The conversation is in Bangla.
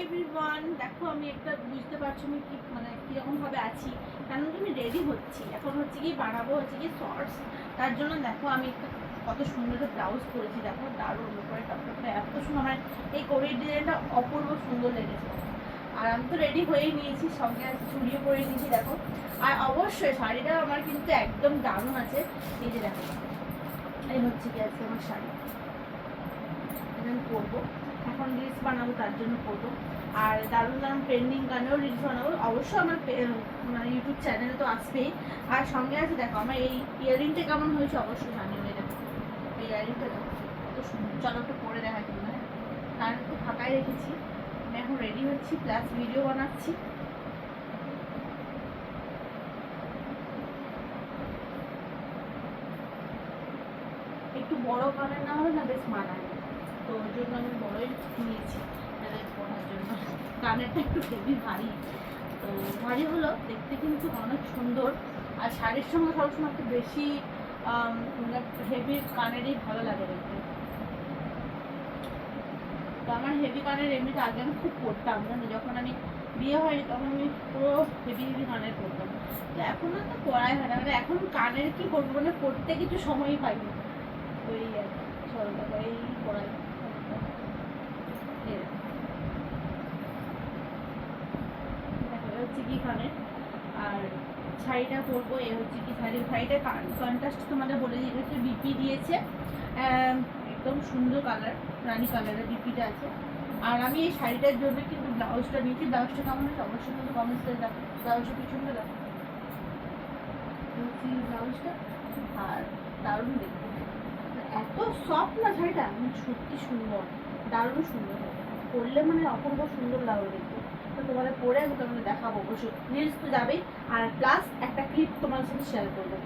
এভরিওয়ান, দেখো আমি একটা বুঝতে পারছো আমি কি মানে কীরকমভাবে আছি, কারণ কি আমি রেডি হচ্ছি। এখন হচ্ছে কি বানাবো হচ্ছে কি শর্টস, তার জন্য দেখো আমি একটা কত সুন্দর একটা ব্লাউজ পরেছি। দেখো দারুণ উপরে টপটপটা এত সুন্দর, আমার এই কোরির ডিজাইনটা অপূর্ব সুন্দর লেগেছে। আর আমি তো রেডি হয়েই নিয়েছি, সঙ্গে চুড়িও পরে নিয়েছি দেখো। আর অবশ্যই শাড়িটা আমার কিন্তু একদম দারুণ আছে। এই যে দেখো, এই হচ্ছে কি আজকে আমার শাড়ি, আমি পরবো। এখন রিলস বানাবো, তার জন্য করবো। আর দারুণ দারুণ ট্রেন্ডিং গানেও রিলস বানাবো অবশ্যই। আমার মানে ইউটিউব চ্যানেলে তো আসবেই। আর সঙ্গে আছে দেখো আমার এই ইয়াররিংটা কেমন হয়েছে অবশ্যই জানিও। দেখো এই ইয়াররিংটা দেখো কত সুন্দর। চলো একটু পরে দেখা কিন্তু, হ্যাঁ কারণ একটু ফাঁকাই রেখেছি। আমি এখন রেডি হচ্ছি প্লাস ভিডিও বানাচ্ছি। একটু বড় কানের না হলে না বেশ মানায়, তো ওই জন্য আমি বড়ই নিয়েছি পড়ার জন্য। কানেরটা একটু হেভি ভারী, তো ভারী হলো দেখতে কিন্তু অনেক সুন্দর। আর শাড়ির সঙ্গে সবসময় একটু বেশি হেভি কানেরই ভালো লাগে দেখতে। তো আমার হেভি কানের এমনিতে আগে আমি খুব পরতাম, জানো যখন আমি বিয়ে হয়নি তখন আমি পুরো হেভি হেভি কানের পরতাম। তো এখন আর তো পরাই হয় না, মানে এখন কানের কি করবো, মানে পরতে কিছু সময়ই পাইনি। ওই আর চল দেখো এই পরাই হচ্ছে কি কানের। আর শাড়িটা পরবো, এ হচ্ছে কি শাড়িটা কন্ট্রাস্ট তোমাদের বলে দিয়ে হচ্ছে বিপি দিয়েছে, একদম সুন্দর কালার, রানি কালারের বিপিটা আছে। আর আমি এই শাড়িটার জন্য কিন্তু ব্লাউজটা নিয়েছি। ব্লাউজটা কেমন হয়েছে অবশ্যই কিন্তু কমেন্টস করে দেখো। ব্লাউজটা পিছনটা দেখো, ব্লাউজটা আর দারুণ দেখতে, এত সফট না শাড়িটা, মানে সত্যি সুন্দর, দারুণ সুন্দর। পরলে মানে অপূর্ব সুন্দর লাগবে দেখতে। তো তোমাদের পরে আমি তোমাদের দেখাবো অবশ্যই, রিলস তো যাবেই। আর প্লাস একটা ক্লিপ তোমার সাথে শেয়ার করবো।